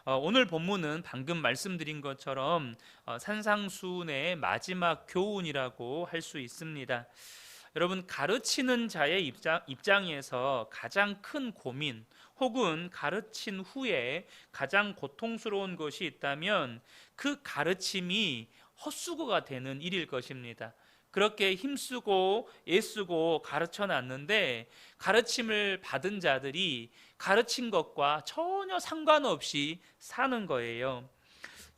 오늘 본문은 방금 말씀드린 것처럼 산상수훈의 마지막 교훈이라고 할 수 있습니다. 여러분, 가르치는 자의 입장에서 가장 큰 고민 혹은 가르친 후에 가장 고통스러운 것이 있다면 그 가르침이 헛수고가 되는 일일 것입니다. 그렇게 힘쓰고 애쓰고 가르쳐 놨는데 가르침을 받은 자들이 가르친 것과 전혀 상관없이 사는 거예요.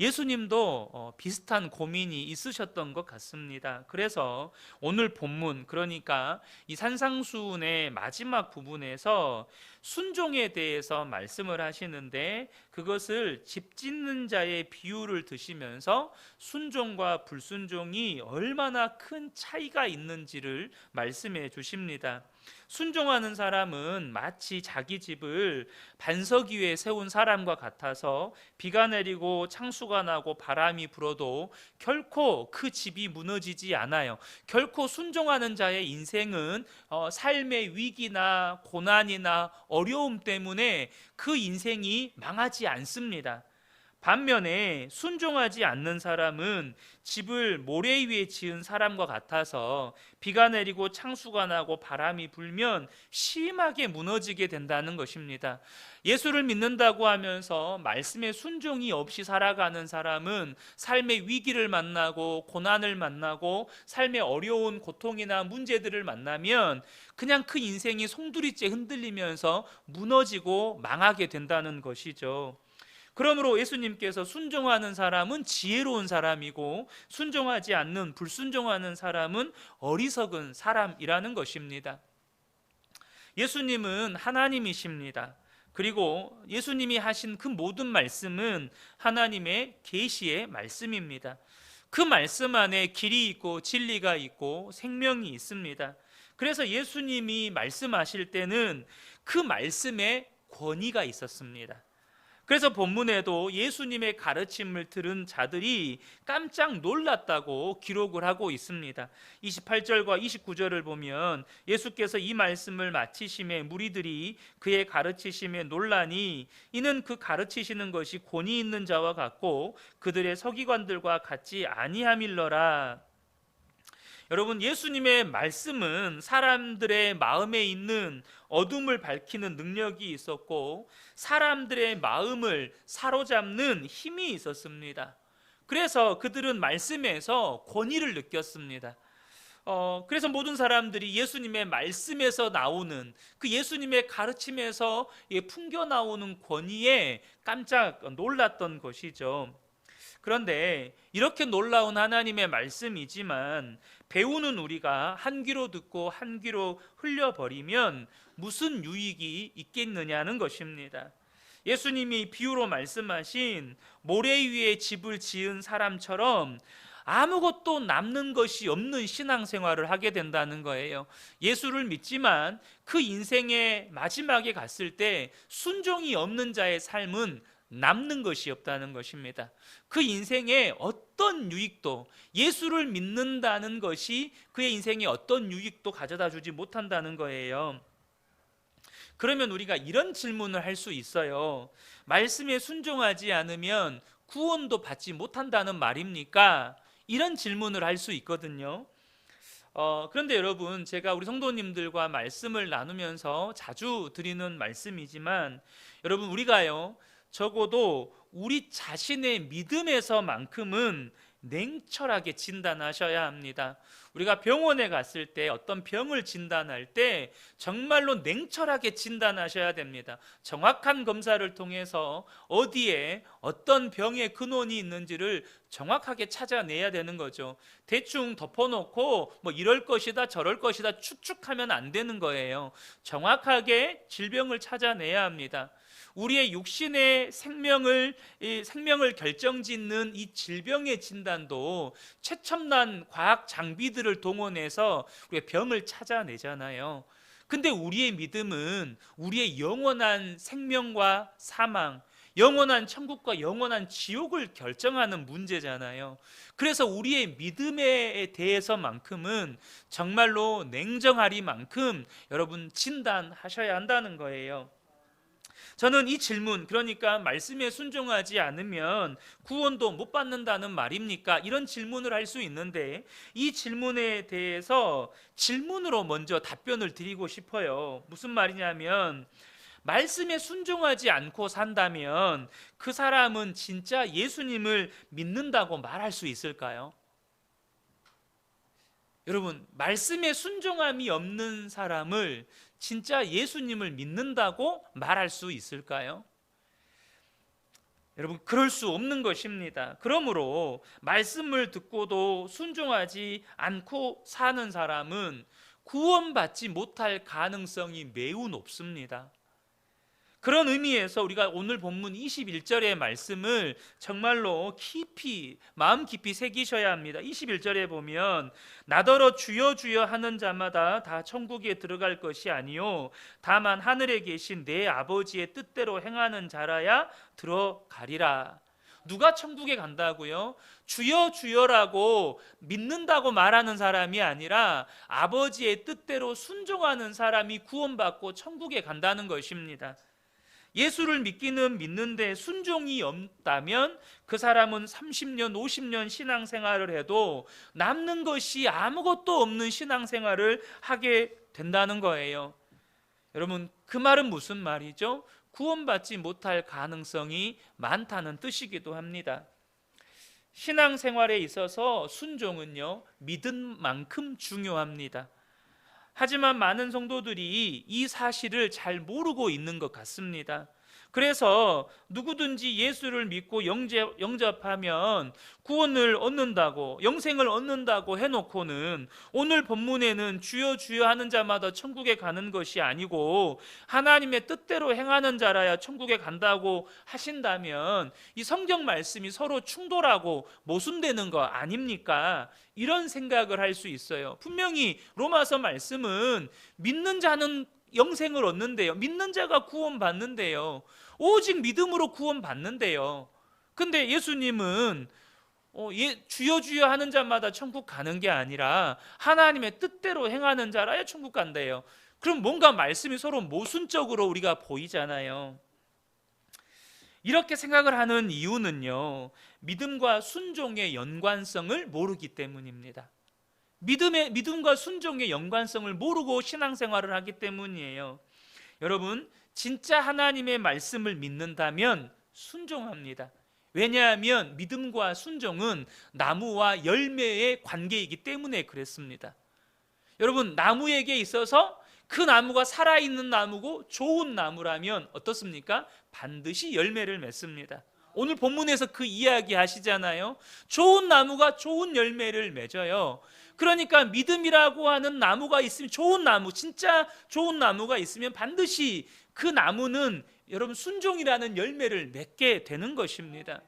예수님도 비슷한 고민이 있으셨던 것 같습니다. 그래서 오늘 본문, 그러니까 이 산상수훈의 마지막 부분에서 순종에 대해서 말씀을 하시는데, 그것을 집 짓는 자의 비유를 드시면서 순종과 불순종이 얼마나 큰 차이가 있는지를 말씀해 주십니다. 순종하는 사람은 마치 자기 집을 반석 위에 세운 사람과 같아서 비가 내리고 창수가 나고 바람이 불어도 결코 그 집이 무너지지 않아요. 결코 순종하는 자의 인생은 삶의 위기나 고난이나 어려움 때문에 그 인생이 망하지 않습니다. 반면에 순종하지 않는 사람은 집을 모래 위에 지은 사람과 같아서 비가 내리고 창수가 나고 바람이 불면 심하게 무너지게 된다는 것입니다. 예수를 믿는다고 하면서 말씀에 순종이 없이 살아가는 사람은 삶의 위기를 만나고 고난을 만나고 삶의 어려운 고통이나 문제들을 만나면 그냥 그 인생이 송두리째 흔들리면서 무너지고 망하게 된다는 것이죠. 그러므로 예수님께서 순종하는 사람은 지혜로운 사람이고 순종하지 않는 불순종하는 사람은 어리석은 사람이라는 것입니다. 예수님은 하나님이십니다. 그리고 예수님이 하신 그 모든 말씀은 하나님의 계시의 말씀입니다. 그 말씀 안에 길이 있고 진리가 있고 생명이 있습니다. 그래서 예수님이 말씀하실 때는 그 말씀에 권위가 있었습니다. 그래서 본문에도 예수님의 가르침을 들은 자들이 깜짝 놀랐다고 기록을 하고 있습니다. 28절과 29절을 보면 예수께서 이 말씀을 마치심에 무리들이 그의 가르치심에 놀라니 이는 그 가르치시는 것이 권위 있는 자와 같고 그들의 서기관들과 같지 아니함일러라. 여러분, 예수님의 말씀은 사람들의 마음에 있는 어둠을 밝히는 능력이 있었고 사람들의 마음을 사로잡는 힘이 있었습니다. 그래서 그들은 말씀에서 권위를 느꼈습니다. 그래서 모든 사람들이 예수님의 말씀에서 나오는 그 예수님의 가르침에서 풍겨 나오는 권위에 깜짝 놀랐던 것이죠. 그런데 이렇게 놀라운 하나님의 말씀이지만 배우는 우리가 한 귀로 듣고 한 귀로 흘려버리면 무슨 유익이 있겠느냐는 것입니다. 예수님이 비유로 말씀하신 모래 위에 집을 지은 사람처럼 아무것도 남는 것이 없는 신앙생활을 하게 된다는 거예요. 예수를 믿지만 그 인생의 마지막에 갔을 때 순종이 없는 자의 삶은 남는 것이 없다는 것입니다. 그 인생에 어떤 유익도, 예수를 믿는다는 것이 그의 인생에 어떤 유익도 가져다 주지 못한다는 거예요. 그러면 우리가 이런 질문을 할 수 있어요. 말씀에 순종하지 않으면 구원도 받지 못한다는 말입니까? 이런 질문을 할 수 있거든요. 그런데 여러분, 제가 우리 성도님들과 말씀을 나누면서 자주 드리는 말씀이지만, 여러분, 우리가요 적어도 우리 자신의 믿음에서만큼은 냉철하게 진단하셔야 합니다. 우리가 병원에 갔을 때 어떤 병을 진단할 때 정말로 냉철하게 진단하셔야 됩니다. 정확한 검사를 통해서 어디에 어떤 병의 근원이 있는지를 정확하게 찾아내야 되는 거죠. 대충 덮어놓고 뭐 이럴 것이다 저럴 것이다 추측하면 안 되는 거예요. 정확하게 질병을 찾아내야 합니다. 우리의 육신의 생명을 결정짓는 이 질병의 진단도 최첨단 과학 장비들을 동원해서 우리가 병을 찾아내잖아요. 근데 우리의 믿음은 우리의 영원한 생명과 사망, 영원한 천국과 영원한 지옥을 결정하는 문제잖아요. 그래서 우리의 믿음에 대해서만큼은 정말로 냉정하리만큼 여러분 진단하셔야 한다는 거예요. 저는 이 질문, 그러니까 말씀에 순종하지 않으면 구원도 못 받는다는 말입니까? 이런 질문을 할 수 있는데, 이 질문에 대해서 질문으로 먼저 답변을 드리고 싶어요. 무슨 말이냐면, 말씀에 순종하지 않고 산다면 그 사람은 진짜 예수님을 믿는다고 말할 수 있을까요? 여러분, 말씀에 순종함이 없는 사람을 진짜 예수님을 믿는다고 말할 수 있을까요? 여러분, 그럴 수 없는 것입니다. 그러므로 말씀을 듣고도 순종하지 않고 사는 사람은 구원받지 못할 가능성이 매우 높습니다. 그런 의미에서 우리가 오늘 본문 21절의 말씀을 정말로 깊이, 마음 깊이 새기셔야 합니다. 21절에 보면 나더러 주여 주여 하는 자마다 다 천국에 들어갈 것이 아니요 다만 하늘에 계신 내 아버지의 뜻대로 행하는 자라야 들어가리라. 누가 천국에 간다고요? 주여 주여라고 믿는다고 말하는 사람이 아니라 아버지의 뜻대로 순종하는 사람이 구원받고 천국에 간다는 것입니다. 예수를 믿기는 믿는데 순종이 없다면 그 사람은 30년, 50년 신앙생활을 해도 남는 것이 아무것도 없는 신앙생활을 하게 된다는 거예요. 여러분, 그 말은 무슨 말이죠? 구원받지 못할 가능성이 많다는 뜻이기도 합니다. 신앙생활에 있어서 순종은요, 믿은 만큼 중요합니다. 하지만 많은 성도들이 이 사실을 잘 모르고 있는 것 같습니다. 그래서 누구든지 예수를 믿고 영접하면 구원을 얻는다고, 영생을 얻는다고 해놓고는 오늘 본문에는 주여 주여 하는 자마다 천국에 가는 것이 아니고 하나님의 뜻대로 행하는 자라야 천국에 간다고 하신다면 이 성경 말씀이 서로 충돌하고 모순되는 거 아닙니까? 이런 생각을 할 수 있어요. 분명히 로마서 말씀은 믿는 자는 영생을 얻는데요, 믿는 자가 구원받는데요, 오직 믿음으로 구원받는데요. 근데 예수님은 주여 주여 하는 자마다 천국 가는 게 아니라 하나님의 뜻대로 행하는 자라야 천국 간대요. 그럼 뭔가 말씀이 서로 모순적으로 우리가 보이잖아요. 이렇게 생각을 하는 이유는요, 믿음과 순종의 연관성을 모르기 때문입니다. 믿음과 순종의 연관성을 모르고 신앙생활을 하기 때문이에요. 여러분, 진짜 하나님의 말씀을 믿는다면 순종합니다. 왜냐하면 믿음과 순종은 나무와 열매의 관계이기 때문에 그랬습니다. 여러분, 나무에게 있어서 그 나무가 살아있는 나무고 좋은 나무라면 어떻습니까? 반드시 열매를 맺습니다. 오늘 본문에서 그 이야기 하시잖아요. 좋은 나무가 좋은 열매를 맺어요. 그러니까 믿음이라고 하는 나무가 있으면, 좋은 나무, 진짜 좋은 나무가 있으면 반드시 그 나무는 여러분 순종이라는 열매를 맺게 되는 것입니다.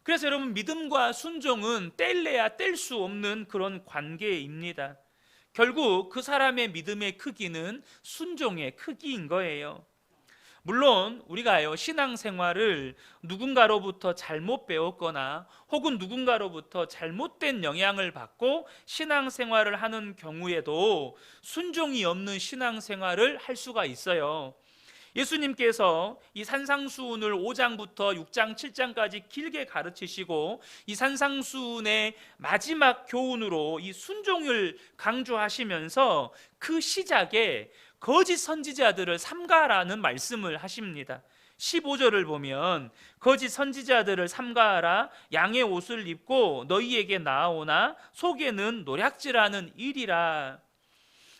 그래서 여러분, 믿음과 순종은 뗄래야 뗄 수 없는 그런 관계입니다. 결국 그 사람의 믿음의 크기는 순종의 크기인 거예요. 물론 우리가요, 신앙생활을 누군가로부터 잘못 배웠거나 혹은 누군가로부터 잘못된 영향을 받고 신앙생활을 하는 경우에도 순종이 없는 신앙생활을 할 수가 있어요. 예수님께서 이 산상수훈을 5장부터 6장, 7장까지 길게 가르치시고 이 산상수훈의 마지막 교훈으로 이 순종을 강조하시면서 그 시작에 거짓 선지자들을 삼가라는 말씀을 하십니다. 15절을 보면 거짓 선지자들을 삼가하라. 양의 옷을 입고 너희에게 나아오나 속에는 노략질하는 일이라.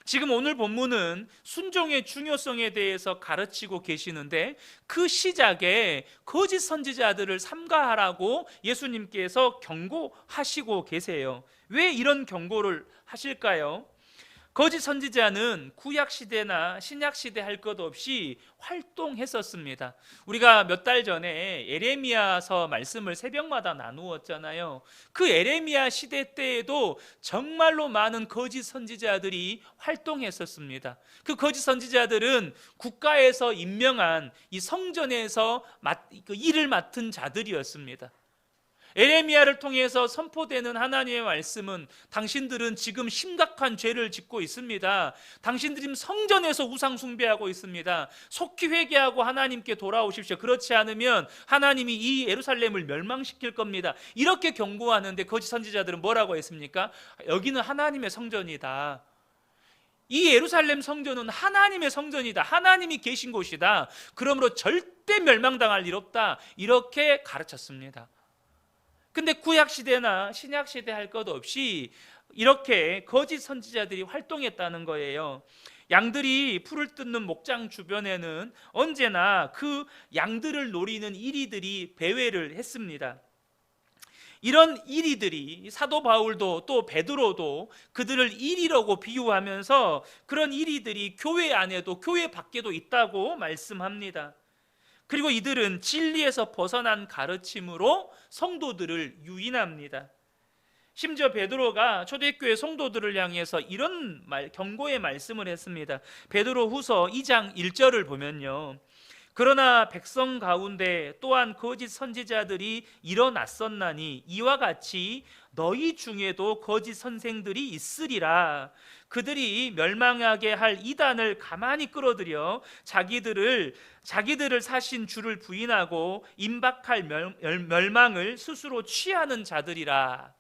지금 오늘 본문은 순종의 중요성에 대해서 가르치고 계시는데 그 시작에 거짓 선지자들을 삼가하라고 예수님께서 경고하시고 계세요. 왜 이런 경고를 하실까요? 거짓 선지자는 구약시대나 신약시대 할 것 없이 활동했었습니다. 우리가 몇 달 전에 에레미야서 말씀을 새벽마다 나누었잖아요. 그 에레미야 시대 때에도 정말로 많은 거짓 선지자들이 활동했었습니다. 그 거짓 선지자들은 국가에서 임명한 이 성전에서 그 일을 맡은 자들이었습니다. 에레미야를 통해서 선포되는 하나님의 말씀은 당신들은 지금 심각한 죄를 짓고 있습니다. 당신들이 성전에서 우상 숭배하고 있습니다. 속히 회개하고 하나님께 돌아오십시오. 그렇지 않으면 하나님이 이 예루살렘을 멸망시킬 겁니다. 이렇게 경고하는데 거짓 선지자들은 뭐라고 했습니까? 여기는 하나님의 성전이다. 이 예루살렘 성전은 하나님의 성전이다. 하나님이 계신 곳이다. 그러므로 절대 멸망당할 일 없다. 이렇게 가르쳤습니다. 근데 구약시대나 신약시대 할 것 없이 이렇게 거짓 선지자들이 활동했다는 거예요. 양들이 풀을 뜯는 목장 주변에는 언제나 그 양들을 노리는 이리들이 배회를 했습니다. 이런 이리들이 사도 바울도 또 베드로도 그들을 이리라고 비유하면서 그런 이리들이 교회 안에도 교회 밖에도 있다고 말씀합니다. 그리고 이들은 진리에서 벗어난 가르침으로 성도들을 유인합니다. 심지어 베드로가 초대교회 성도들을 향해서 이런 경고의 말씀을 했습니다. 베드로 후서 2장 1절을 보면요, 그러나 백성 가운데 또한 거짓 선지자들이 일어났었나니 이와 같이 너희 중에도 거짓 선생들이 있으리라. 그들이 멸망하게 할 이단을 가만히 끌어들여 자기들을 사신 주를 부인하고 임박할 멸망을 스스로 취하는 자들이라.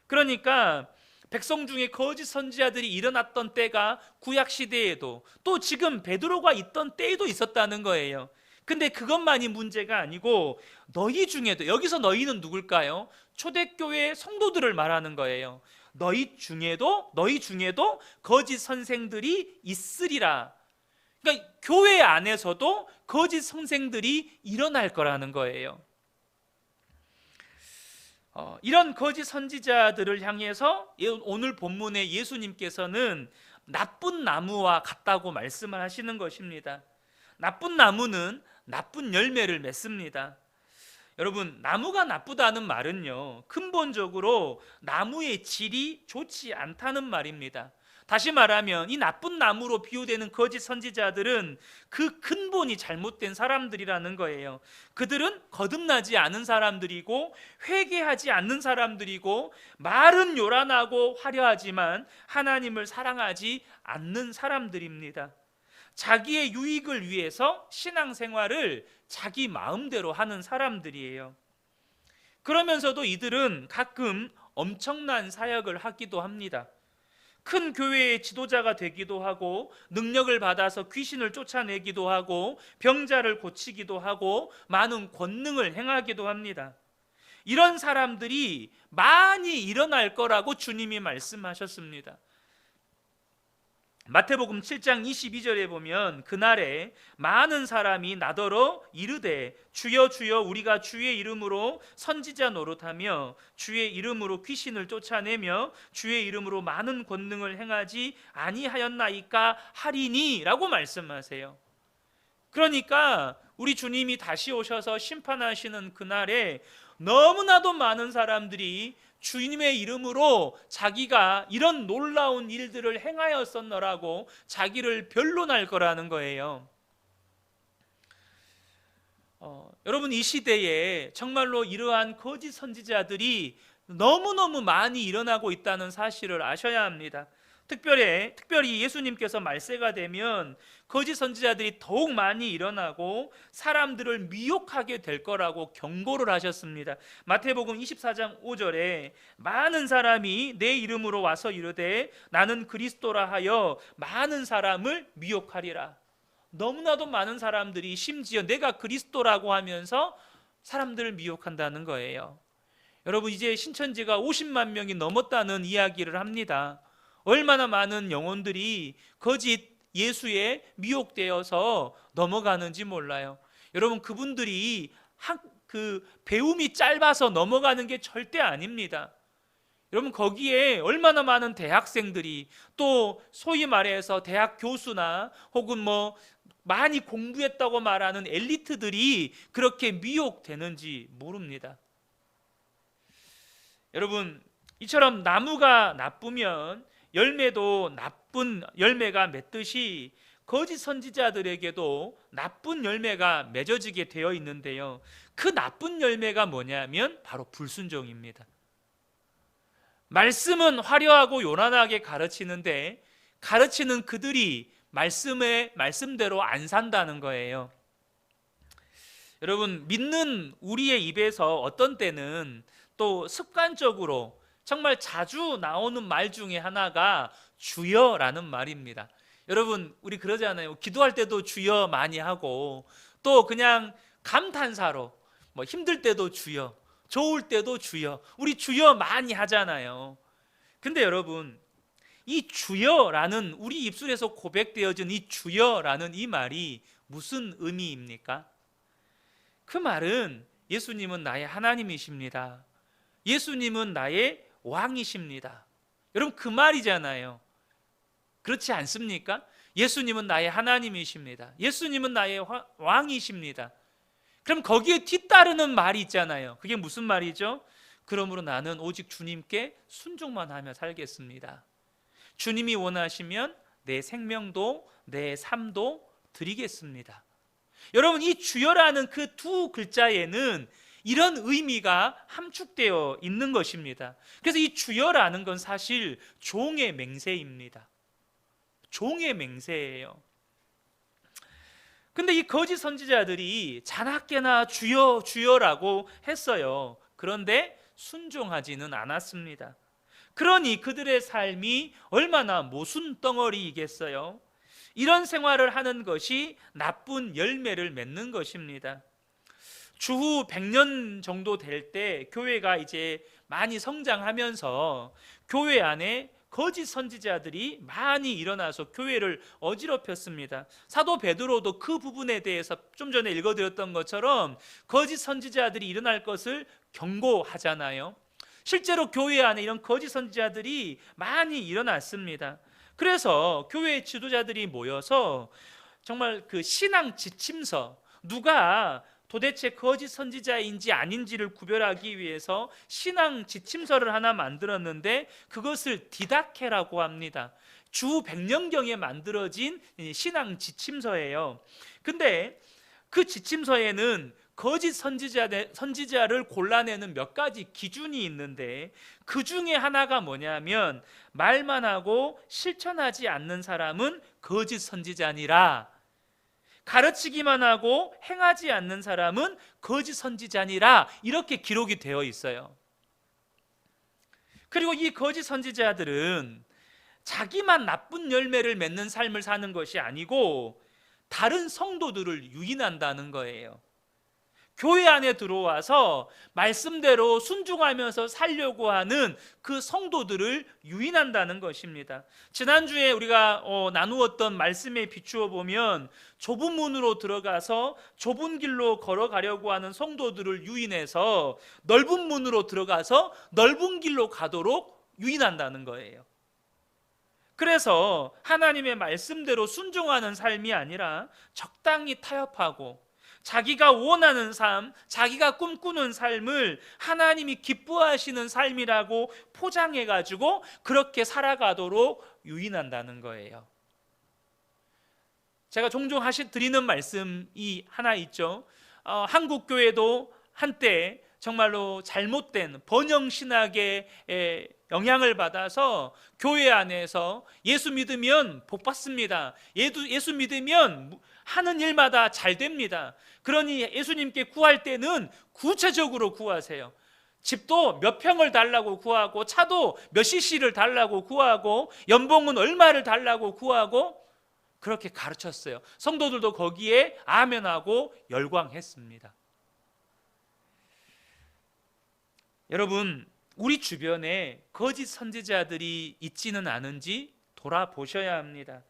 그러니까 백성 중에 거짓 선지자들이 일어났던 때가 구약 시대에도 또 지금 베드로가 있던 때에도 있었다는 거예요. 근데 그것만이 문제가 아니고 너희 중에도, 여기서 너희는 누굴까요? 초대교회 성도들을 말하는 거예요. 너희 중에도 거짓 선생들이 있으리라. 그러니까 교회 안에서도 거짓 선생들이 일어날 거라는 거예요. 이런 거짓 선지자들을 향해서 오늘 본문에 예수님께서는 나쁜 나무와 같다고 말씀을 하시는 것입니다. 나쁜 나무는 나쁜 열매를 맺습니다. 여러분, 나무가 나쁘다는 말은요, 근본적으로 나무의 질이 좋지 않다는 말입니다. 다시 말하면 이 나쁜 나무로 비유되는 거짓 선지자들은 그 근본이 잘못된 사람들이라는 거예요. 그들은 거듭나지 않은 사람들이고 회개하지 않는 사람들이고 말은 요란하고 화려하지만 하나님을 사랑하지 않는 사람들입니다. 자기의 유익을 위해서 신앙생활을 자기 마음대로 하는 사람들이에요. 그러면서도 이들은 가끔 엄청난 사역을 하기도 합니다. 큰 교회의 지도자가 되기도 하고 능력을 받아서 귀신을 쫓아내기도 하고 병자를 고치기도 하고 많은 권능을 행하기도 합니다. 이런 사람들이 많이 일어날 거라고 주님이 말씀하셨습니다. 마태복음 7장 22절에 보면 그날에 많은 사람이 나더러 이르되 주여 주여 우리가 주의 이름으로 선지자 노릇하며 주의 이름으로 귀신을 쫓아내며 주의 이름으로 많은 권능을 행하지 아니하였나이까 하리니 라고 말씀하세요. 그러니까 우리 주님이 다시 오셔서 심판하시는 그날에 너무나도 많은 사람들이 주님의 이름으로 자기가 이런 놀라운 일들을 행하였었노라고 자기를 변론할 거라는 거예요. 여러분, 이 시대에 정말로 이러한 거짓 선지자들이 너무너무 많이 일어나고 있다는 사실을 아셔야 합니다. 특별히 예수님께서 말세가 되면 거짓 선지자들이 더욱 많이 일어나고 사람들을 미혹하게 될 거라고 경고를 하셨습니다. 마태복음 24장 5절에 많은 사람이 내 이름으로 와서 이르되 나는 그리스도라 하여 많은 사람을 미혹하리라. 너무나도 많은 사람들이 심지어 내가 그리스도라고 하면서 사람들을 미혹한다는 거예요. 여러분, 이제 신천지가 50만 명이 넘었다는 이야기를 합니다. 얼마나 많은 영혼들이 거짓 예수에 미혹되어서 넘어가는지 몰라요. 여러분, 그분들이 배움이 짧아서 넘어가는 게 절대 아닙니다. 여러분, 거기에 얼마나 많은 대학생들이 또 소위 말해서 대학 교수나 혹은 많이 공부했다고 말하는 엘리트들이 그렇게 미혹되는지 모릅니다. 여러분, 이처럼 나무가 나쁘면 열매도 나쁜 열매가 맺듯이 거짓 선지자들에게도 나쁜 열매가 맺어지게 되어 있는데요, 그 나쁜 열매가 뭐냐면 바로 불순종입니다. 말씀은 화려하고 요란하게 가르치는데 가르치는 그들이 말씀대로 안 산다는 거예요. 여러분, 믿는 우리의 입에서 어떤 때는 또 습관적으로 정말 자주 나오는 말 중에 하나가 주여라는 말입니다. 여러분, 우리 그러잖아요. 기도할 때도 주여 많이 하고, 또 그냥 감탄사로 뭐 힘들 때도 주여, 좋을 때도 주여, 우리 주여 많이 하잖아요. 근데 여러분, 이 주여라는, 우리 입술에서 고백되어진 이 주여라는 이 말이 무슨 의미입니까? 그 말은 예수님은 나의 하나님이십니다, 예수님은 나의 왕이십니다. 여러분, 그 말이잖아요. 그렇지 않습니까? 예수님은 나의 하나님이십니다, 예수님은 나의 왕이십니다. 그럼 거기에 뒤따르는 말이 있잖아요. 그게 무슨 말이죠? 그러므로 나는 오직 주님께 순종만 하며 살겠습니다. 주님이 원하시면 내 생명도 내 삶도 드리겠습니다. 여러분, 이 주여라는 그 두 글자에는 이런 의미가 함축되어 있는 것입니다. 그래서 이 주여라는 건 사실 종의 맹세입니다. 종의 맹세예요. 근데 이 거짓 선지자들이 자나깨나 주여 주여라고 했어요. 그런데 순종하지는 않았습니다. 그러니 그들의 삶이 얼마나 모순덩어리이겠어요. 이런 생활을 하는 것이 나쁜 열매를 맺는 것입니다. 주후 100년 정도 될 때 교회가 이제 많이 성장하면서 교회 안에 거짓 선지자들이 많이 일어나서 교회를 어지럽혔습니다. 사도 베드로도 그 부분에 대해서 좀 전에 읽어드렸던 것처럼 거짓 선지자들이 일어날 것을 경고하잖아요. 실제로 교회 안에 이런 거짓 선지자들이 많이 일어났습니다. 그래서 교회 지도자들이 모여서 정말 그 신앙 지침서, 누가 도대체 거짓 선지자인지 아닌지를 구별하기 위해서 신앙 지침서를 하나 만들었는데 그것을 디다케라고 합니다. 주 100년경에 만들어진 신앙 지침서예요. 근데 그 지침서에는 거짓 선지자를 골라내는 몇 가지 기준이 있는데 그 중에 하나가 뭐냐면 말만 하고 실천하지 않는 사람은 거짓 선지자니라, 가르치기만 하고 행하지 않는 사람은 거짓 선지자니라, 이렇게 기록이 되어 있어요. 그리고 이 거짓 선지자들은 자기만 나쁜 열매를 맺는 삶을 사는 것이 아니고 다른 성도들을 유인한다는 거예요. 교회 안에 들어와서 말씀대로 순종하면서 살려고 하는 그 성도들을 유인한다는 것입니다. 지난주에 우리가 나누었던 말씀에 비추어 보면 좁은 문으로 들어가서 좁은 길로 걸어가려고 하는 성도들을 유인해서 넓은 문으로 들어가서 넓은 길로 가도록 유인한다는 거예요. 그래서 하나님의 말씀대로 순종하는 삶이 아니라 적당히 타협하고 자기가 원하는 삶, 자기가 꿈꾸는 삶을 하나님이 기뻐하시는 삶이라고 포장해가지고 그렇게 살아가도록 유인한다는 거예요. 제가 종종 드리는 말씀이 하나 있죠. 한국 교회도 한때 정말로 잘못된 번영신학의 영향을 받아서 교회 안에서 예수 믿으면 복 받습니다, 예수 믿으면 하는 일마다 잘 됩니다, 그러니 예수님께 구할 때는 구체적으로 구하세요, 집도 몇 평을 달라고 구하고 차도 몇 cc를 달라고 구하고 연봉은 얼마를 달라고 구하고, 그렇게 가르쳤어요. 성도들도 거기에 아멘하고 열광했습니다. 여러분, 우리 주변에 거짓 선지자들이 있지는 않은지 돌아보셔야 합니다.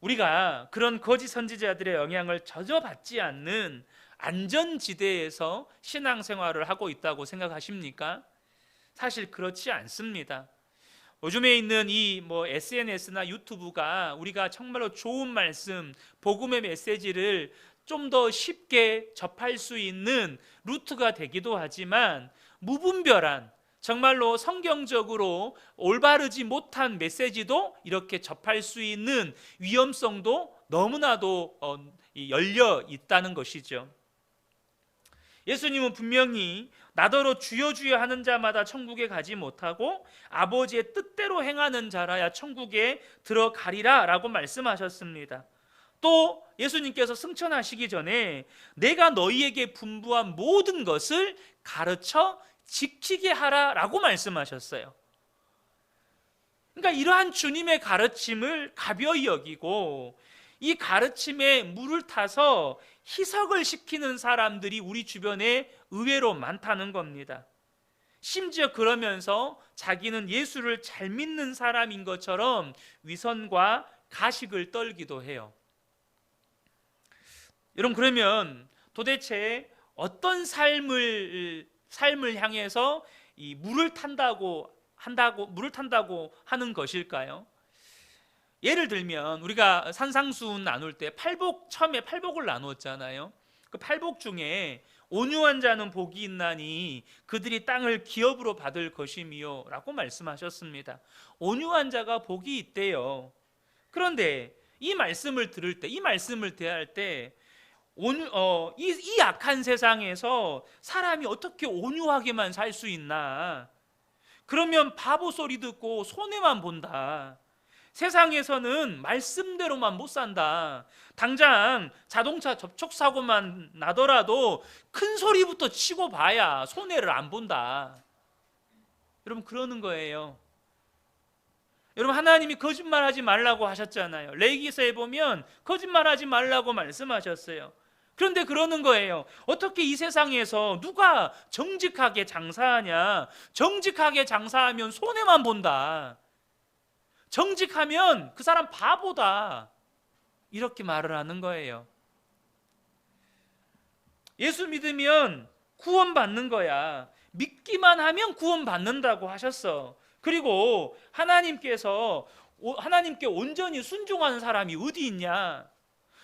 우리가 그런 거짓 선지자들의 영향을 전혀 받지 않는 안전지대에서 신앙생활을 하고 있다고 생각하십니까? 사실 그렇지 않습니다. 요즘에 있는 이 SNS나 유튜브가 우리가 정말로 좋은 말씀, 복음의 메시지를 좀 더 쉽게 접할 수 있는 루트가 되기도 하지만 무분별한, 정말로 성경적으로 올바르지 못한 메시지도 이렇게 접할 수 있는 위험성도 너무나도 열려 있다는 것이죠. 예수님은 분명히 나더러 주여 주여 하는 자마다 천국에 가지 못하고 아버지의 뜻대로 행하는 자라야 천국에 들어가리라 라고 말씀하셨습니다. 또 예수님께서 승천하시기 전에 내가 너희에게 분부한 모든 것을 가르쳐 지키게 하라 라고 말씀하셨어요. 그러니까 이러한 주님의 가르침을 가벼이 여기고 이 가르침에 물을 타서 희석을 시키는 사람들이 우리 주변에 의외로 많다는 겁니다. 심지어 그러면서 자기는 예수를 잘 믿는 사람인 것처럼 위선과 가식을 떨기도 해요. 여러분, 그러면 도대체 어떤 삶을 향해서 이 물을 탄다고 하는 것일까요? 예를 들면 우리가 산상수훈 나눌 때 처음에 팔복을 나누었잖아요. 그 팔복 중에 온유한 자는 복이 있나니 그들이 땅을 기업으로 받을 것이미요 라고 말씀하셨습니다. 온유한 자가 복이 있대요. 그런데 이 말씀을 들을 때, 이 말씀을 대할 때 이 악한 세상에서 사람이 어떻게 온유하게만 살 수 있나? 그러면 바보 소리 듣고 손해만 본다. 세상에서는 말씀대로만 못 산다. 당장 자동차 접촉사고만 나더라도 큰 소리부터 치고 봐야 손해를 안 본다. 여러분, 그러는 거예요. 여러분, 하나님이 거짓말하지 말라고 하셨잖아요. 레위기서에 보면 거짓말하지 말라고 말씀하셨어요. 그런데 그러는 거예요. 어떻게 이 세상에서 누가 정직하게 장사하냐? 정직하게 장사하면 손해만 본다. 정직하면 그 사람 바보다. 이렇게 말을 하는 거예요. 예수 믿으면 구원받는 거야. 믿기만 하면 구원받는다고 하셨어. 그리고 하나님께 온전히 순종하는 사람이 어디 있냐?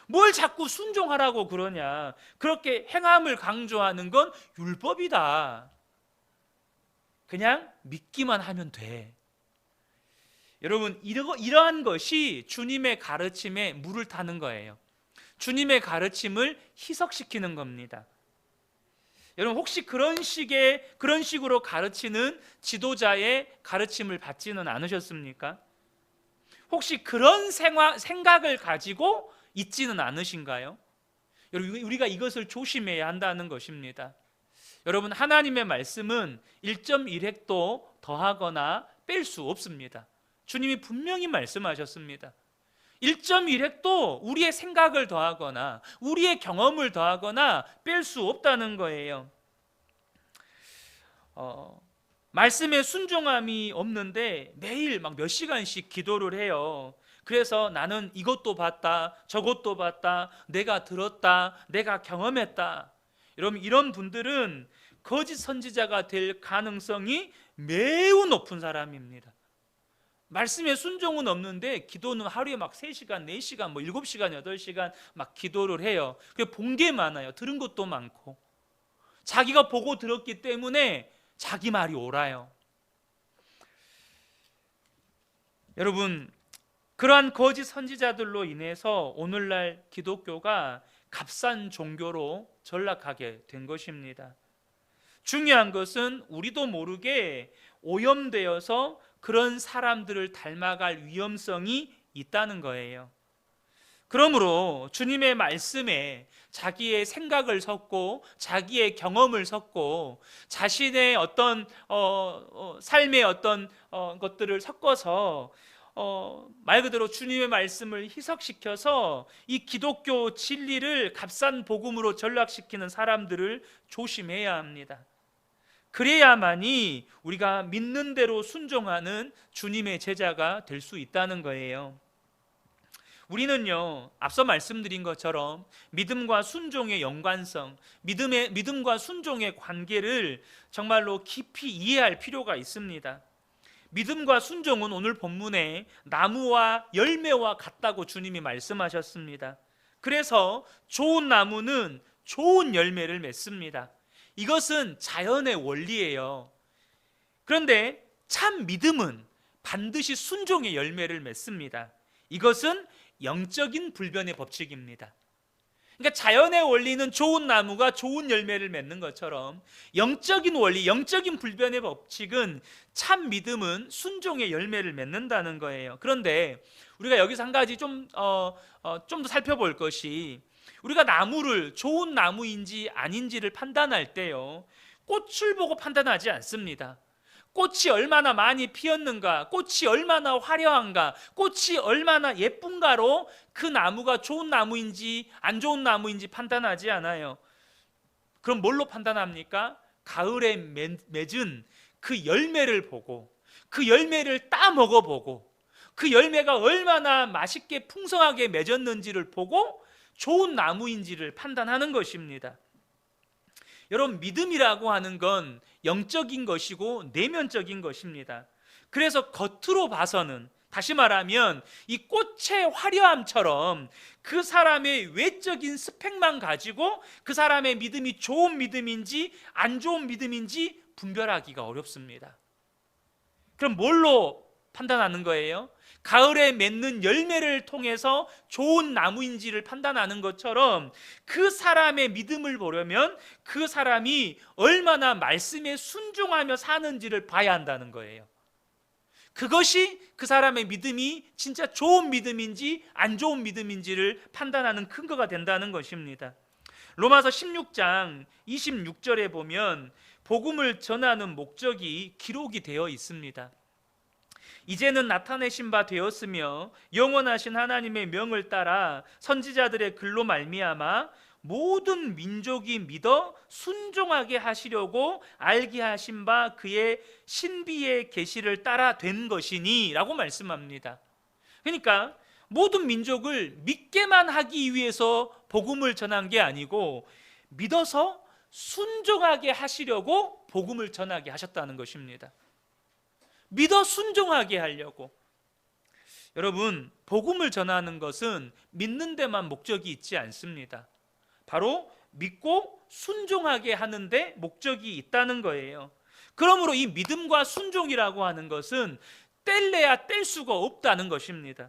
뭘 자꾸 순종하라고 그러냐? 그렇게 행함을 강조하는 건 율법이다. 그냥 믿기만 하면 돼. 여러분, 이러한 것이 주님의 가르침에 물을 타는 거예요. 주님의 가르침을 희석시키는 겁니다. 여러분, 혹시 그런 식으로 가르치는 지도자의 가르침을 받지는 않으셨습니까? 혹시 그런 생각을 가지고 있지는 않으신가요? 여러분, 우리가 이것을 조심해야 한다는 것입니다. 여러분, 하나님의 말씀은 1.1획도 더하거나 뺄 수 없습니다. 주님이 분명히 말씀하셨습니다. 1.1획도 우리의 생각을 더하거나 우리의 경험을 더하거나 뺄 수 없다는 거예요. 말씀에 순종함이 없는데 매일 막 몇 시간씩 기도를 해요. 그래서 나는 이것도 봤다, 저것도 봤다, 내가 들었다, 내가 경험했다. 여러분, 이런 분들은 거짓 선지자가 될 가능성이 매우 높은 사람입니다. 말씀에 순종은 없는데 기도는 하루에 막 3시간, 4시간, 7시간, 8시간 막 기도를 해요. 본 게 많아요. 들은 것도 많고. 자기가 보고 들었기 때문에 자기 말이 옳아요. 여러분, 그러한 거짓 선지자들로 인해서 오늘날 기독교가 값싼 종교로 전락하게 된 것입니다. 중요한 것은 우리도 모르게 오염되어서 그런 사람들을 닮아갈 위험성이 있다는 거예요. 그러므로 주님의 말씀에 자기의 생각을 섞고 자기의 경험을 섞고 자신의 어떤 삶의 어떤 것들을 섞어서 말 그대로 주님의 말씀을 희석시켜서 이 기독교 진리를 값싼 복음으로 전락시키는 사람들을 조심해야 합니다. 그래야만이 우리가 믿는 대로 순종하는 주님의 제자가 될 수 있다는 거예요. 우리는요, 앞서 말씀드린 것처럼 믿음과 순종의 연관성, 믿음과 순종의 관계를 정말로 깊이 이해할 필요가 있습니다. 믿음과 순종은 오늘 본문에 나무와 열매와 같다고 주님이 말씀하셨습니다. 그래서 좋은 나무는 좋은 열매를 맺습니다. 이것은 자연의 원리예요. 그런데 참 믿음은 반드시 순종의 열매를 맺습니다. 이것은 영적인 불변의 법칙입니다. 그러니까 자연의 원리는 좋은 나무가 좋은 열매를 맺는 것처럼 영적인 원리, 영적인 불변의 법칙은 참 믿음은 순종의 열매를 맺는다는 거예요. 그런데 우리가 여기서 한 가지 좀 더 살펴볼 것이, 우리가 나무를 좋은 나무인지 아닌지를 판단할 때요, 꽃을 보고 판단하지 않습니다. 꽃이 얼마나 많이 피었는가, 꽃이 얼마나 화려한가, 꽃이 얼마나 예쁜가로 그 나무가 좋은 나무인지 안 좋은 나무인지 판단하지 않아요. 그럼 뭘로 판단합니까? 가을에 맺은 그 열매를 보고, 그 열매를 따 먹어보고, 그 열매가 얼마나 맛있게 풍성하게 맺었는지를 보고 좋은 나무인지를 판단하는 것입니다. 여러분, 믿음이라고 하는 건 영적인 것이고 내면적인 것입니다. 그래서 겉으로 봐서는, 다시 말하면 이 꽃의 화려함처럼 그 사람의 외적인 스펙만 가지고 그 사람의 믿음이 좋은 믿음인지 안 좋은 믿음인지 분별하기가 어렵습니다. 그럼 뭘로 판단하는 거예요? 가을에 맺는 열매를 통해서 좋은 나무인지를 판단하는 것처럼 그 사람의 믿음을 보려면 그 사람이 얼마나 말씀에 순종하며 사는지를 봐야 한다는 거예요. 그것이 그 사람의 믿음이 진짜 좋은 믿음인지 안 좋은 믿음인지를 판단하는 근거가 된다는 것입니다. 로마서 16장 26절에 보면 복음을 전하는 목적이 기록이 되어 있습니다. 이제는 나타내신 바 되었으며 영원하신 하나님의 명을 따라 선지자들의 글로 말미암아 모든 민족이 믿어 순종하게 하시려고 알게 하신 바 그의 신비의 계시를 따라 된 것이니 라고 말씀합니다. 그러니까 모든 민족을 믿게만 하기 위해서 복음을 전한 게 아니고 믿어서 순종하게 하시려고 복음을 전하게 하셨다는 것입니다. 믿어 순종하게 하려고. 여러분, 복음을 전하는 것은 믿는 데만 목적이 있지 않습니다. 바로 믿고 순종하게 하는데 목적이 있다는 거예요. 그러므로 이 믿음과 순종이라고 하는 것은 뗄래야 뗄 수가 없다는 것입니다.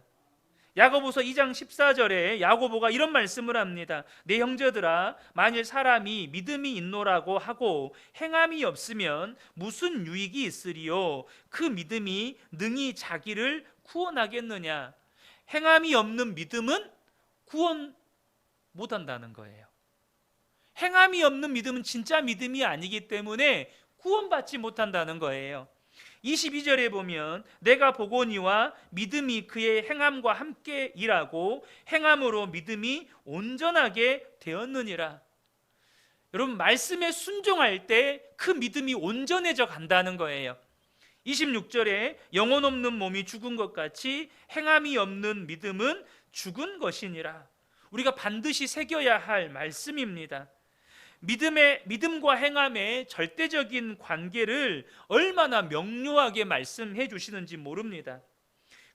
야고보서 2장 14절에 야고보가 이런 말씀을 합니다. 내 형제들아, 만일 사람이 믿음이 있노라고 하고 행함이 없으면 무슨 유익이 있으리요? 그 믿음이 능히 자기를 구원하겠느냐? 행함이 없는 믿음은 구원 못한다는 거예요. 행함이 없는 믿음은 진짜 믿음이 아니기 때문에 구원받지 못한다는 거예요. 22절에 보면 내가 보거니와 믿음이 그의 행함과 함께 일하고 행함으로 믿음이 온전하게 되었느니라. 여러분, 말씀에 순종할 때 그 믿음이 온전해져 간다는 거예요. 26절에 영혼 없는 몸이 죽은 것 같이 행함이 없는 믿음은 죽은 것이니라. 우리가 반드시 새겨야 할 말씀입니다. 믿음과 행함의 절대적인 관계를 얼마나 명료하게 말씀해 주시는지 모릅니다.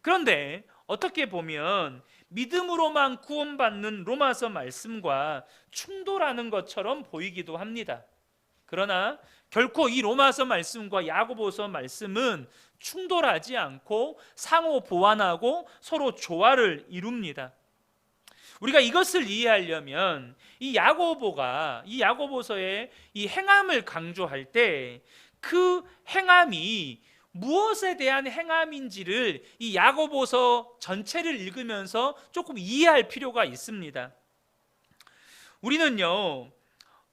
그런데 어떻게 보면 믿음으로만 구원받는 로마서 말씀과 충돌하는 것처럼 보이기도 합니다. 그러나 결코 이 로마서 말씀과 야고보서 말씀은 충돌하지 않고 상호 보완하고 서로 조화를 이룹니다. 우리가 이것을 이해하려면 이 야고보서의 이 행함을 강조할 때 그 행함이 무엇에 대한 행함인지를 이 야고보서 전체를 읽으면서 조금 이해할 필요가 있습니다. 우리는요,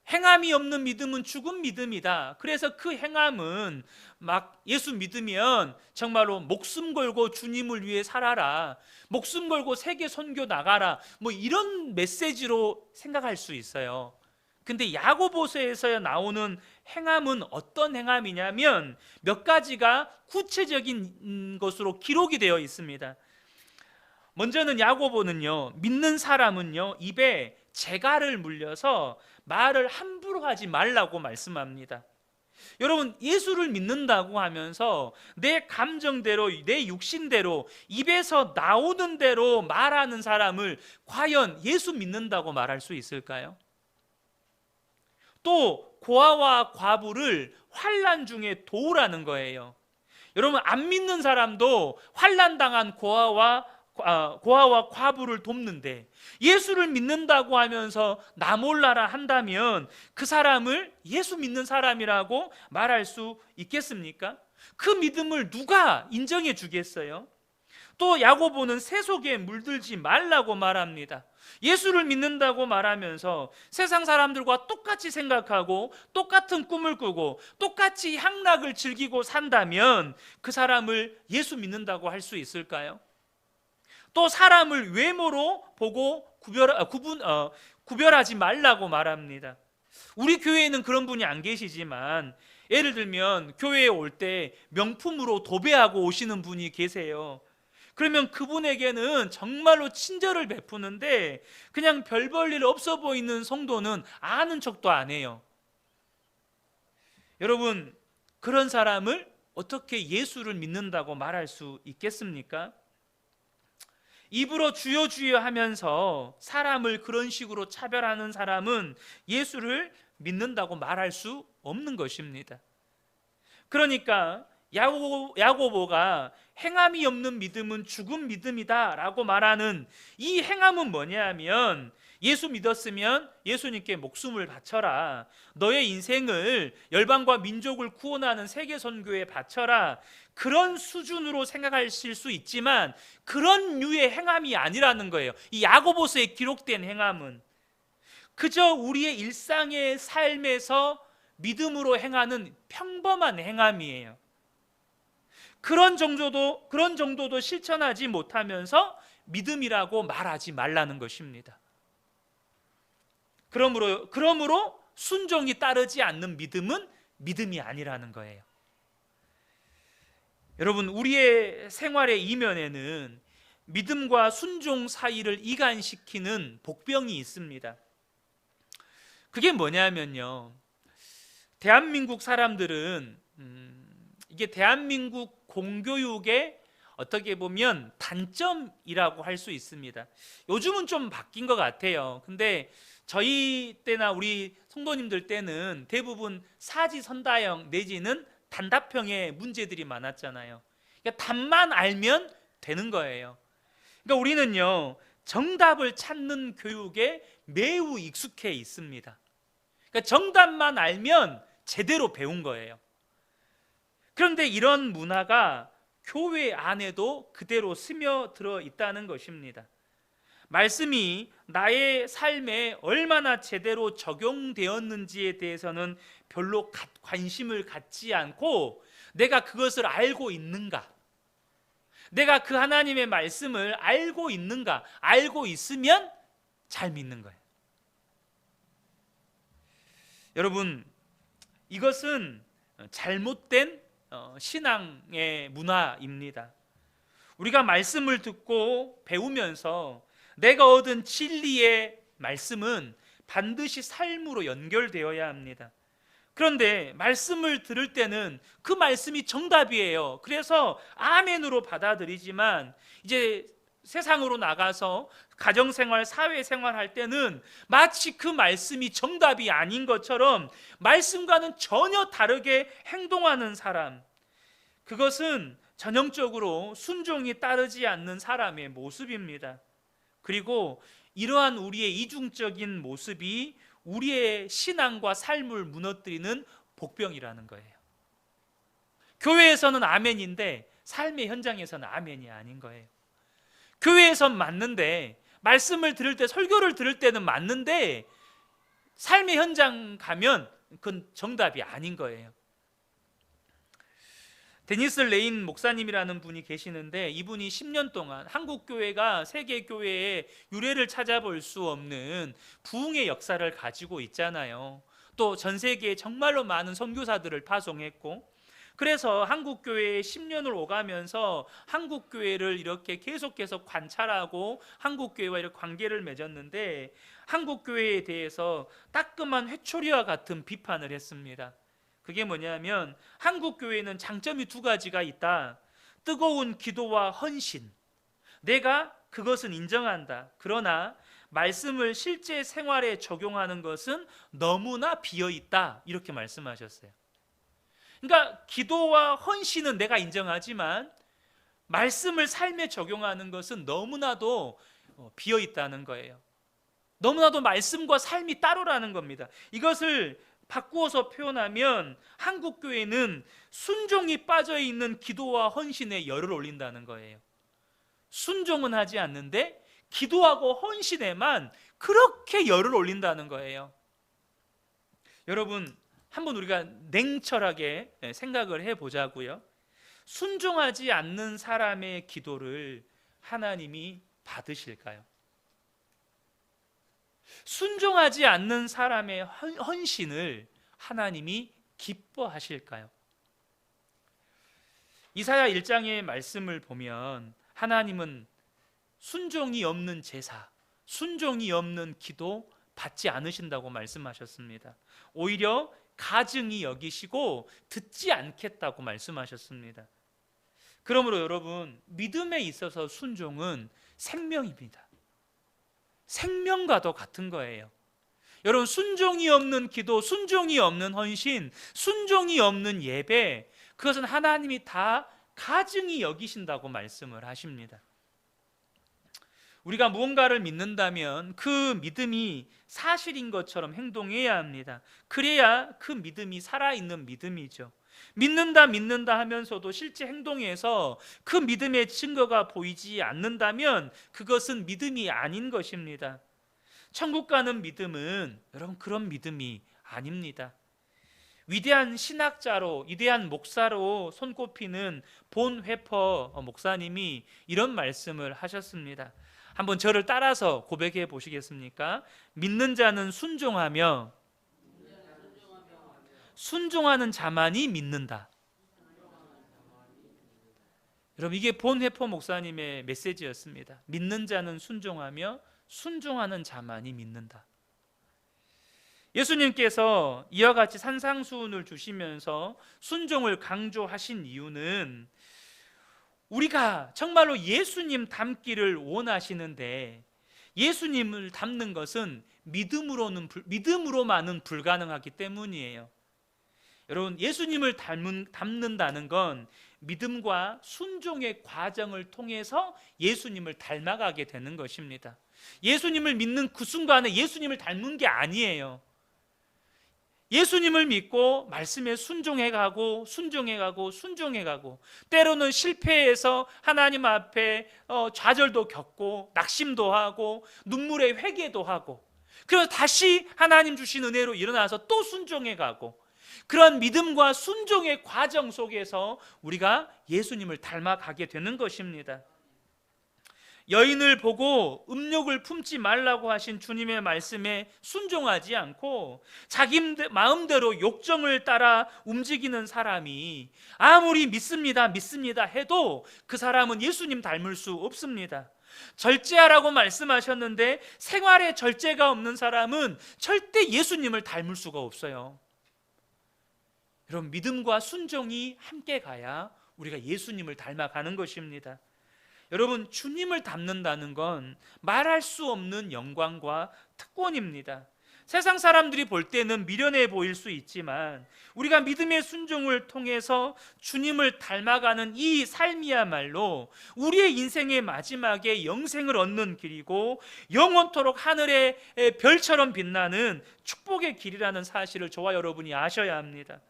행함이 없는 믿음은 죽은 믿음이다. 그래서 그 행함은 막 예수 믿으면 정말로 목숨 걸고 주님을 위해 살아라, 목숨 걸고 세계 선교 나가라, 뭐 이런 메시지로 생각할 수 있어요. 근데 야고보서에서 나오는 행함은 어떤 행함이냐면 몇 가지가 구체적인 것으로 기록이 되어 있습니다. 먼저는 야고보는요, 믿는 사람은요 입에 재갈을 물려서 말을 함부로 하지 말라고 말씀합니다. 여러분, 예수를 믿는다고 하면서 내 감정대로, 내 육신대로, 입에서 나오는 대로 말하는 사람을 과연 예수 믿는다고 말할 수 있을까요? 또 고아와 과부를 환난 중에 도우라는 거예요. 여러분, 안 믿는 사람도 환난 당한 고아와 과부를 돕는데, 예수를 믿는다고 하면서 나 몰라라 한다면 그 사람을 예수 믿는 사람이라고 말할 수 있겠습니까? 그 믿음을 누가 인정해 주겠어요? 또 야고보는 세속에 물들지 말라고 말합니다. 예수를 믿는다고 말하면서 세상 사람들과 똑같이 생각하고 똑같은 꿈을 꾸고 똑같이 향락을 즐기고 산다면 그 사람을 예수 믿는다고 할 수 있을까요? 또 사람을 외모로 보고 구별하지 말라고 말합니다. 우리 교회에는 그런 분이 안 계시지만, 예를 들면 교회에 올 때 명품으로 도배하고 오시는 분이 계세요. 그러면 그분에게는 정말로 친절을 베푸는데, 그냥 별 볼 일 없어 보이는 성도는 아는 척도 안 해요. 여러분, 그런 사람을 어떻게 예수를 믿는다고 말할 수 있겠습니까? 입으로 주여 주여 하면서 사람을 그런 식으로 차별하는 사람은 예수를 믿는다고 말할 수 없는 것입니다. 그러니까 야고보가 행함이 없는 믿음은 죽은 믿음이다 라고 말하는 이 행함은 뭐냐면, 예수 믿었으면 예수님께 목숨을 바쳐라, 너의 인생을 열방과 민족을 구원하는 세계 선교에 바쳐라, 그런 수준으로 생각하실 수 있지만 그런 류의 행함이 아니라는 거예요. 이 야고보서에 기록된 행함은 그저 우리의 일상의 삶에서 믿음으로 행하는 평범한 행함이에요. 그런 정도도 실천하지 못하면서 믿음이라고 말하지 말라는 것입니다. 그러므로 순종이 따르지 않는 믿음은 믿음이 아니라는 거예요. 여러분, 우리의 생활의 이면에는 믿음과 순종 사이를 이간시키는 복병이 있습니다. 그게 뭐냐면요, 대한민국 사람들은 이게 대한민국 공교육의 어떻게 보면 단점이라고 할 수 있습니다. 요즘은 좀 바뀐 것 같아요. 근데 저희 때나 우리 성도님들 때는 대부분 사지선다형 내지는 단답형의 문제들이 많았잖아요. 그러니까 답만 알면 되는 거예요. 그러니까 우리는요, 정답을 찾는 교육에 매우 익숙해 있습니다. 그러니까 정답만 알면 제대로 배운 거예요. 그런데 이런 문화가 교회 안에도 그대로 스며들어 있다는 것입니다. 말씀이 나의 삶에 얼마나 제대로 적용되었는지에 대해서는 별로 관심을 갖지 않고, 내가 그것을 알고 있는가, 내가 그 하나님의 말씀을 알고 있는가, 알고 있으면 잘 믿는 거예요. 여러분, 이것은 잘못된 신앙의 문화입니다. 우리가 말씀을 듣고 배우면서 내가 얻은 진리의 말씀은 반드시 삶으로 연결되어야 합니다. 그런데 말씀을 들을 때는 그 말씀이 정답이에요. 그래서 아멘으로 받아들이지만, 이제 세상으로 나가서 가정생활, 사회생활 할 때는 마치 그 말씀이 정답이 아닌 것처럼 말씀과는 전혀 다르게 행동하는 사람, 그것은 전형적으로 순종이 따르지 않는 사람의 모습입니다. 그리고 이러한 우리의 이중적인 모습이 우리의 신앙과 삶을 무너뜨리는 복병이라는 거예요. 교회에서는 아멘인데 삶의 현장에서는 아멘이 아닌 거예요. 교회에선 맞는데, 말씀을 들을 때, 설교를 들을 때는 맞는데, 삶의 현장 가면 그건 정답이 아닌 거예요. 데니스 레인 목사님이라는 분이 계시는데, 이분이 10년 동안 한국 교회가 세계 교회의 유래를 찾아볼 수 없는 부흥의 역사를 가지고 있잖아요. 또 전 세계에 정말로 많은 선교사들을 파송했고, 그래서 한국 교회에 10년을 오가면서 한국 교회를 이렇게 계속해서 관찰하고 한국 교회와 이렇게 관계를 맺었는데, 한국 교회에 대해서 따끔한 회초리와 같은 비판을 했습니다. 그게 뭐냐면, 한국 교회는 장점이 두 가지가 있다. 뜨거운 기도와 헌신, 내가 그것은 인정한다. 그러나 말씀을 실제 생활에 적용하는 것은 너무나 비어 있다. 이렇게 말씀하셨어요. 그러니까 기도와 헌신은 내가 인정하지만 말씀을 삶에 적용하는 것은 너무나도 비어 있다는 거예요. 너무나도 말씀과 삶이 따로라는 겁니다. 이것을 바꾸어서 표현하면 한국 교회는 순종이 빠져 있는 기도와 헌신에 열을 올린다는 거예요. 순종은 하지 않는데 기도하고 헌신에만 그렇게 열을 올린다는 거예요. 여러분, 한번 우리가 냉철하게 생각을 해보자고요. 순종하지 않는 사람의 기도를 하나님이 받으실까요? 순종하지 않는 사람의 헌신을 하나님이 기뻐하실까요? 이사야 1장의 말씀을 보면 하나님은 순종이 없는 제사, 순종이 없는 기도 받지 않으신다고 말씀하셨습니다. 오히려 가증히 여기시고 듣지 않겠다고 말씀하셨습니다. 그러므로 여러분, 믿음에 있어서 순종은 생명입니다. 생명과도 같은 거예요. 여러분, 순종이 없는 기도, 순종이 없는 헌신, 순종이 없는 예배, 그것은 하나님이 다 가증히 여기신다고 말씀을 하십니다. 우리가 무언가를 믿는다면 그 믿음이 사실인 것처럼 행동해야 합니다. 그래야 그 믿음이 살아있는 믿음이죠. 믿는다 하면서도 실제 행동에서 그 믿음의 증거가 보이지 않는다면 그것은 믿음이 아닌 것입니다. 천국 가는 믿음은 여러분 그런 믿음이 아닙니다. 위대한 신학자로, 위대한 목사로 손꼽히는 본 회퍼 목사님이 이런 말씀을 하셨습니다. 한번 저를 따라서 고백해 보시겠습니까? 믿는 자는 순종하며 순종하는 자만이 믿는다. 여러분, 이게 본 회퍼 목사님의 메시지였습니다. 믿는 자는 순종하며 순종하는 자만이 믿는다. 예수님께서 이와 같이 산상수훈을 주시면서 순종을 강조하신 이유는 우리가 정말로 예수님 닮기를 원하시는데 예수님을 닮는 것은 믿음으로만은 불가능하기 때문이에요. 여러분, 예수님을 닮는다는 건 믿음과 순종의 과정을 통해서 예수님을 닮아가게 되는 것입니다. 예수님을 믿는 그 순간에 예수님을 닮은 게 아니에요. 예수님을 믿고 말씀에 순종해가고 때로는 실패해서 하나님 앞에 좌절도 겪고 낙심도 하고 눈물의 회개도 하고 그래서 다시 하나님 주신 은혜로 일어나서 또 순종해가고 그런 믿음과 순종의 과정 속에서 우리가 예수님을 닮아가게 되는 것입니다. 여인을 보고 음욕을 품지 말라고 하신 주님의 말씀에 순종하지 않고 자기 마음대로 욕정을 따라 움직이는 사람이 아무리 믿습니다 해도 그 사람은 예수님 닮을 수 없습니다. 절제하라고 말씀하셨는데 생활에 절제가 없는 사람은 절대 예수님을 닮을 수가 없어요. 여러분, 믿음과 순종이 함께 가야 우리가 예수님을 닮아가는 것입니다. 여러분, 주님을 닮는다는 건 말할 수 없는 영광과 특권입니다. 세상 사람들이 볼 때는 미련해 보일 수 있지만 우리가 믿음의 순종을 통해서 주님을 닮아가는 이 삶이야말로 우리의 인생의 마지막에 영생을 얻는 길이고 영원토록 하늘의 별처럼 빛나는 축복의 길이라는 사실을 저와 여러분이 아셔야 합니다.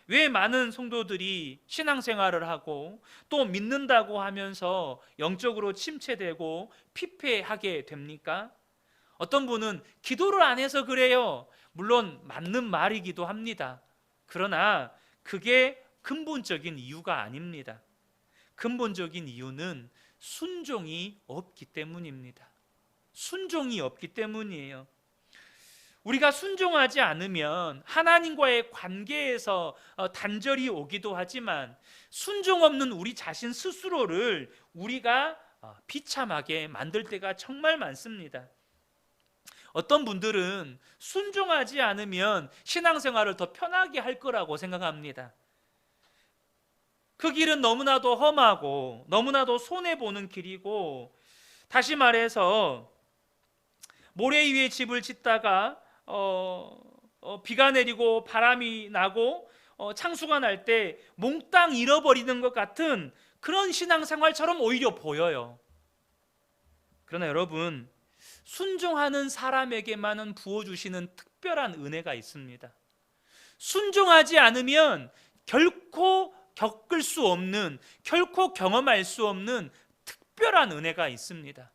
왜 많은 성도들이 신앙생활을 하고 또 믿는다고 하면서 영적으로 침체되고 피폐하게 됩니까? 어떤 분은 기도를 안 해서 그래요. 물론 맞는 말이기도 합니다. 그러나 그게 근본적인 이유가 아닙니다. 근본적인 이유는 순종이 없기 때문입니다. 순종이 없기 때문이에요. 우리가 순종하지 않으면 하나님과의 관계에서 단절이 오기도 하지만 순종 없는 우리 자신 스스로를 우리가 비참하게 만들 때가 정말 많습니다. 어떤 분들은 순종하지 않으면 신앙생활을 더 편하게 할 거라고 생각합니다. 그 길은 너무나도 험하고 너무나도 손해보는 길이고, 다시 말해서 모래 위에 집을 짓다가 비가 내리고 바람이 나고 창수가 날 때 몽땅 잃어버리는 것 같은 그런 신앙생활처럼 오히려 보여요. 그러나 여러분, 순종하는 사람에게만은 부어주시는 특별한 은혜가 있습니다. 순종하지 않으면 결코 겪을 수 없는, 결코 경험할 수 없는 특별한 은혜가 있습니다.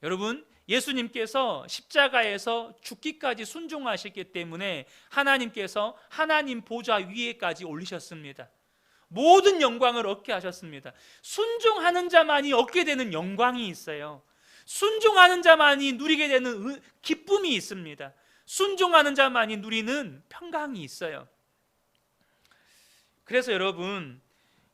여러분, 예수님께서 십자가에서 죽기까지 순종하셨기 때문에 하나님께서 하나님 보좌 위에까지 올리셨습니다. 모든 영광을 얻게 하셨습니다. 순종하는 자만이 얻게 되는 영광이 있어요. 순종하는 자만이 누리게 되는 기쁨이 있습니다. 순종하는 자만이 누리는 평강이 있어요. 그래서 여러분,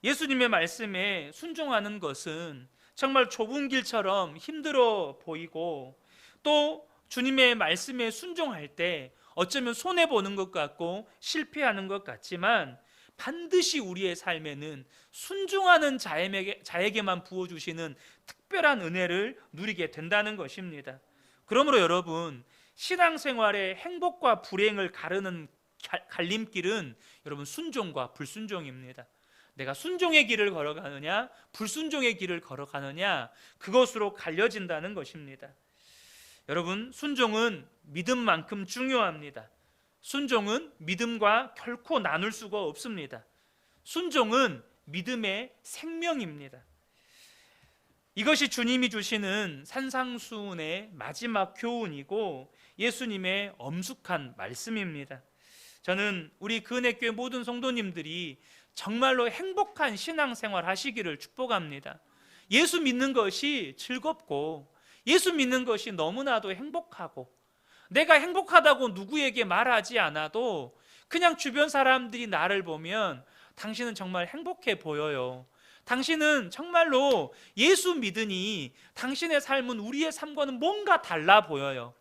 예수님의 말씀에 순종하는 것은 정말 좁은 길처럼 힘들어 보이고, 또 주님의 말씀에 순종할 때 어쩌면 손해보는 것 같고 실패하는 것 같지만, 반드시 우리의 삶에는 순종하는 자에게만 부어주시는 특별한 은혜를 누리게 된다는 것입니다. 그러므로 여러분, 신앙생활의 행복과 불행을 가르는 갈림길은 여러분 순종과 불순종입니다. 내가 순종의 길을 걸어가느냐 불순종의 길을 걸어가느냐, 그것으로 갈려진다는 것입니다. 여러분, 순종은 믿음만큼 중요합니다. 순종은 믿음과 결코 나눌 수가 없습니다. 순종은 믿음의 생명입니다. 이것이 주님이 주시는 산상수훈의 마지막 교훈이고 예수님의 엄숙한 말씀입니다. 저는 우리 그은혜교회 모든 성도님들이 정말로 행복한 신앙생활 하시기를 축복합니다. 예수 믿는 것이 즐겁고 예수 믿는 것이 너무나도 행복하고, 내가 행복하다고 누구에게 말하지 않아도 그냥 주변 사람들이 나를 보면 당신은 정말 행복해 보여요. 당신은 정말로 예수 믿으니 당신의 삶은 우리의 삶과는 뭔가 달라 보여요.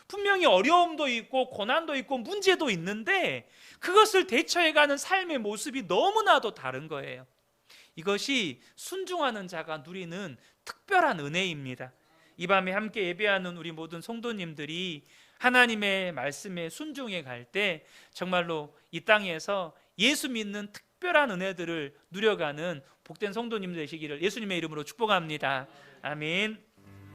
분명히 어려움도 있고 고난도 있고 문제도 있는데 그것을 대처해가는 삶의 모습이 너무나도 다른 거예요. 이것이 순종하는 자가 누리는 특별한 은혜입니다. 이 밤에 함께 예배하는 우리 모든 성도님들이 하나님의 말씀에 순종해 갈 때 정말로 이 땅에서 예수 믿는 특별한 은혜들을 누려가는 복된 성도님 되시기를 예수님의 이름으로 축복합니다. 아멘.